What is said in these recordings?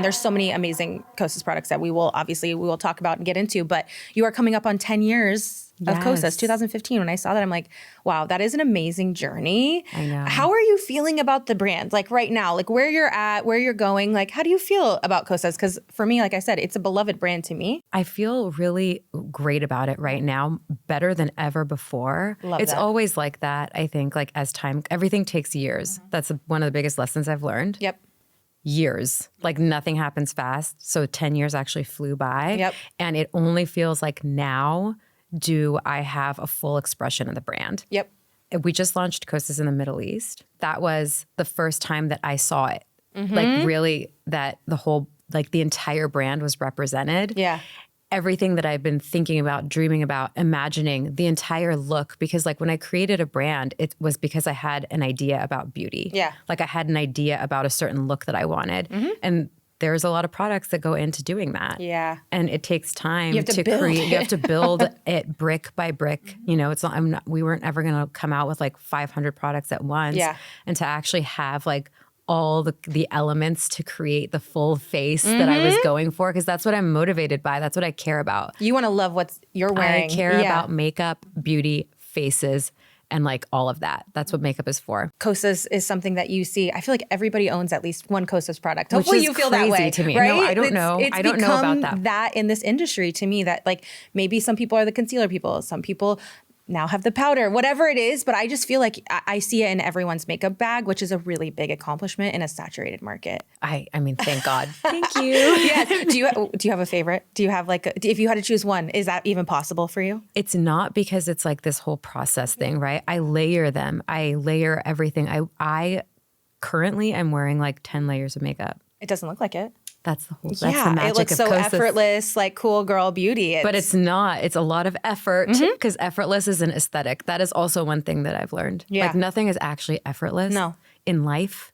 there's so many amazing KOSAS products that we will talk about and get into, but you are coming up on 10 years of KOSAS, 2015. When I saw that, I'm like, wow, that is an amazing journey. I know. How are you feeling about the brand? Like right now, like where you're at, where you're going, like how do you feel about KOSAS? Because for me, like I said, it's a beloved brand to me. I feel really great about it right now, better than ever before. It's always like that, I think, like as time, everything takes years. That's one of the biggest lessons I've learned. Yep. Years. Like nothing happens fast. So 10 years actually flew by. Yep. And it only feels like now do I have a full expression of the brand. Yep. We just launched KOSAS in the Middle East. That was the first time that I saw it. Like really that the whole, like the entire brand was represented. Yeah. Everything that I've been thinking about, dreaming about, imagining, the entire look. Because like when I created a brand, it was because I had an idea about beauty. Yeah. Like I had an idea about a certain look that I wanted. And there's a lot of products that go into doing that. Yeah. And it takes time to create. You have to build it brick by brick. You know, it's not, we weren't ever going to come out with like 500 products at once. Yeah. And to actually have like all the elements to create the full face that I was going for, because that's what I'm motivated by. That's what I care about. You want to love what you're wearing. I care about makeup, beauty, faces, and like all of that. That's what makeup is for. KOSAS is something that you see. I feel like everybody owns at least one KOSAS product. Which Hopefully is you feel that way. to me. Right? No, I don't know. I don't know about that. That in this industry to me that like maybe some people are the concealer people. Some people now have the powder, whatever it is. But I just feel like I see it in everyone's makeup bag, which is a really big accomplishment in a saturated market. I mean, thank God. Thank you. Yes. Do you have a favorite? Do you have like, if you had to choose one, is that even possible for you? It's not, because it's like this whole process thing, right? I layer them. I layer everything. I currently am wearing like 10 layers of makeup. It doesn't look like it. That's the whole, that's the magic it looks of so KOSAS. effortless, like cool girl beauty. But it's not. It's a lot of effort, because effortless is an aesthetic. That is also one thing that I've learned. Yeah. Like nothing is actually effortless in life.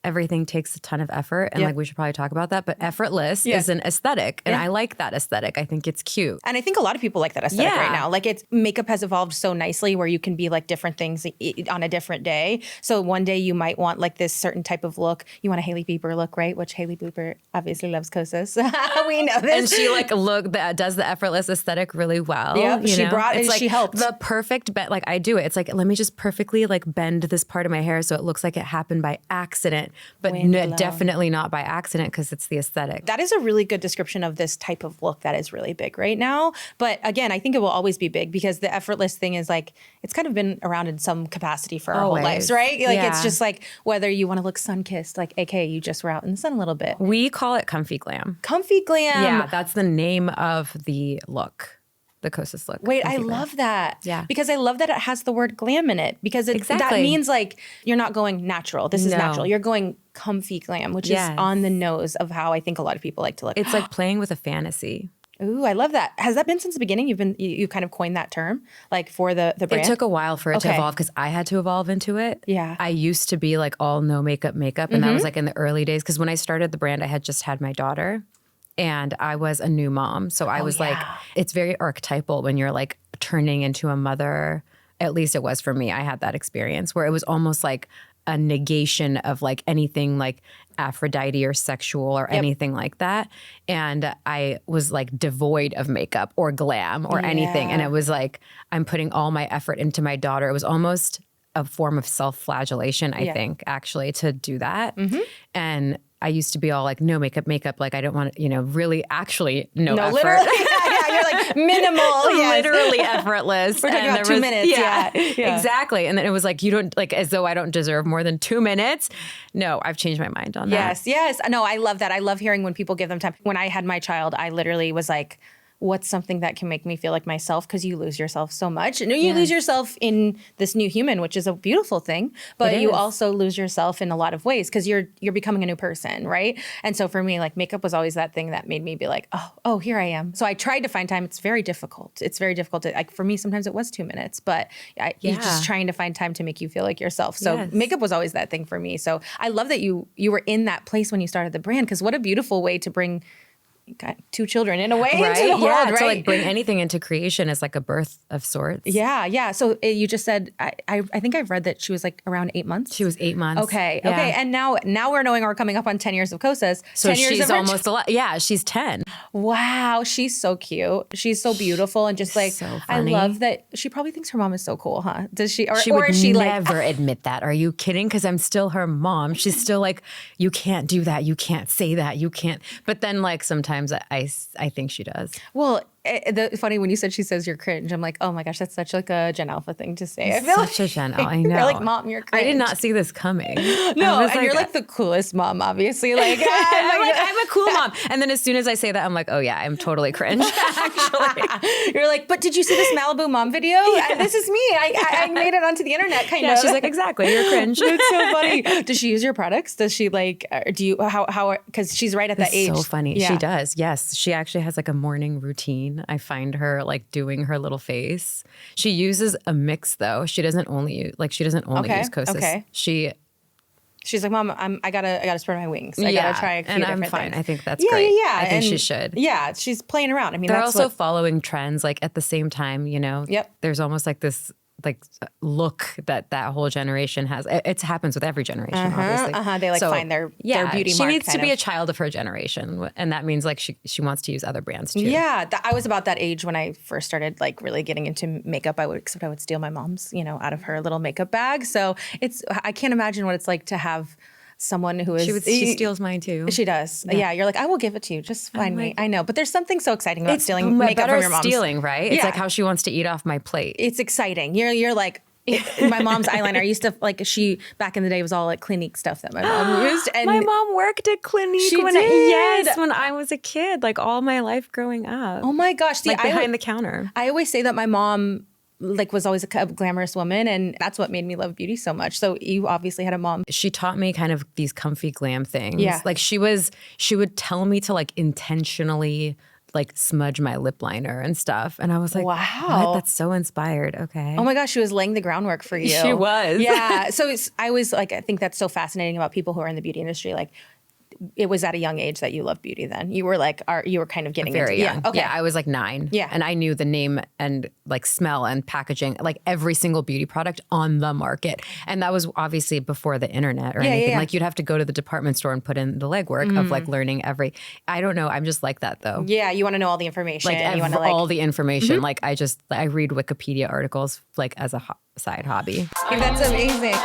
Everything takes a ton of effort. And like we should probably talk about that. But effortless is an aesthetic. And I like that aesthetic. I think it's cute. And I think a lot of people like that aesthetic right now. Like makeup has evolved so nicely where you can be like different things on a different day. So one day you might want like this certain type of look. You want a Hailey Bieber look, right? Which Hailey Bieber obviously loves KOSAS. We know this. And she like does the effortless aesthetic really well. Yeah, she brought it. Like she helped. The perfect bend. Like I do it. It's like, let me just perfectly like bend this part of my hair so it looks like it happened by accident. But definitely not by accident, because it's the aesthetic. That is a really good description of this type of look that is really big right now. But again, I think it will always be big, because the effortless thing is like, it's kind of been around in some capacity for our whole lives, right? Like it's just like whether you want to look sun-kissed, like AKA you just were out in the sun a little bit. We call it comfy glam. Comfy glam. Yeah, that's the name of the look. The KOSAS look. Wait, I love that. Yeah. Because I love that it has the word glam in it, because that means like you're not going natural. This is natural. You're going comfy glam, which is on the nose of how I think a lot of people like to look. It's like playing with a fantasy. Ooh, I love that. Has that been since the beginning? You kind of coined that term, like for the brand? It took a while for it to evolve, because I had to evolve into it. Yeah. I used to be like all no makeup. And that was like in the early days, because when I started the brand, I had just had my daughter. And I was a new mom. So I was like, it's very archetypal when you're like turning into a mother. At least it was for me. I had that experience where it was almost like a negation of like anything like Aphrodite or sexual or anything like that. And I was like devoid of makeup or glam or anything. And it was like, I'm putting all my effort into my daughter. It was almost a form of self-flagellation, I think, actually, to do that. And I used to be all like, no makeup, like I don't want to, really actually no effort. Literally. You're like minimal. Literally effortless. We're talking about 2 minutes. Yeah, exactly. And then it was like, you don't, like, as though I don't deserve more than 2 minutes. No, I've changed my mind on that. Yes. No, I love that. I love hearing when people give them time. When I had my child, I literally was like, what's something that can make me feel like myself? Because you lose yourself so much. And you lose yourself in this new human, which is a beautiful thing. But you also lose yourself in a lot of ways, because you're becoming a new person, right? And so for me, like makeup was always that thing that made me be like, oh, here I am. So I tried to find time. It's very difficult. It's very difficult to, like, for me, sometimes it was 2 minutes, but you're just trying to find time to make you feel like yourself. So makeup was always that thing for me. So I love that you were in that place when you started the brand, because what a beautiful way to bring got 2 children in a way Right? into the world, right? To like bring anything into creation is like a birth of sorts. Yeah. So you just said, I think I've read that she was like around 8 months. She was 8 months. Okay. Yeah. Okay. And now we're knowing we're coming up on 10 years of KOSAS. So 10 years she's of her almost 11. Yeah, she's 10. Wow. She's so cute. She's so beautiful. And just like, So I funny. love that she probably thinks her mom is so cool, huh? Does she? She or would is she never admit that. Are you kidding? Because I'm still her mom. She's still like, you can't do that. You can't say that. You can't. But then like sometimes I think she does. well, funny when you said she says you're cringe, I'm like, oh my gosh, that's such like a Gen Alpha thing to say. I feel Such a Gen Alpha. I know. You're like, Mom, you're cringe. I did not see this coming. No, and you're like the coolest mom, obviously. Like, I'm a cool mom. And then as soon as I say that, I'm like, oh yeah, I'm totally cringe. Actually. You're like, but did you see this Malibu mom video? This is me. I made it onto the internet, kind of. She's like, exactly, you're cringe. It's so funny. Does she use your products? Does she like, do you, how, because she's right at that age. So funny. Yeah. She does. Yes. She actually has like a morning routine. I find her like doing her little face. She uses a mix though. She doesn't only use KOSAS. Okay. She's like, Mom, I gotta spread my wings. I gotta try a few and different I'm fine. things. I think that's great. Yeah. I think she should. Yeah, she's playing around. I mean, They're that's also following trends like at the same time, you know. Yep. There's almost like this like look that whole generation has. It happens with every generation, obviously. They like find their beauty she mark. needs to kind be of. a child of her generation, and that means like she wants to use other brands too. Yeah, I was about that age when I first started like really getting into makeup. I would steal my mom's, out of her little makeup bag. So I can't imagine what it's like to have someone who is. She steals mine too. She does. Yeah, you're like, I will give it to you. Just find me. I know, but there's something so exciting about stealing makeup from your mom's. Stealing, right? It's like how she wants to eat off my plate. It's exciting. You're like. My mom's eyeliner. Used to like she back in the day was all like Clinique stuff that my mom used. And my mom worked at Clinique. She did. When I was a kid, like all my life growing up. Oh my gosh, like behind the counter. I always say that my mom like was always a glamorous woman, and that's what made me love beauty so much. So you obviously had a mom. She taught me kind of these comfy glam things. Yeah, like she would tell me to like intentionally like smudge my lip liner and stuff. And I was like, wow, that's so inspired. Okay. Oh my gosh, she was laying the groundwork for you. She was. Yeah. So I was like, I think that's so fascinating about people who are in the beauty industry. Like it was at a young age that you loved beauty then. You were like, you were kind of getting very into young. Yeah, okay. Yeah, I was like 9. Yeah. And I knew the name and like smell and packaging, like every single beauty product on the market. And that was obviously before the internet or anything. Yeah. Like you'd have to go to the department store and put in the legwork of like learning I don't know. I'm just like that though. Yeah, you want to know all the information. Like you want to all the information. Like I read Wikipedia articles like as a side hobby. That's amazing.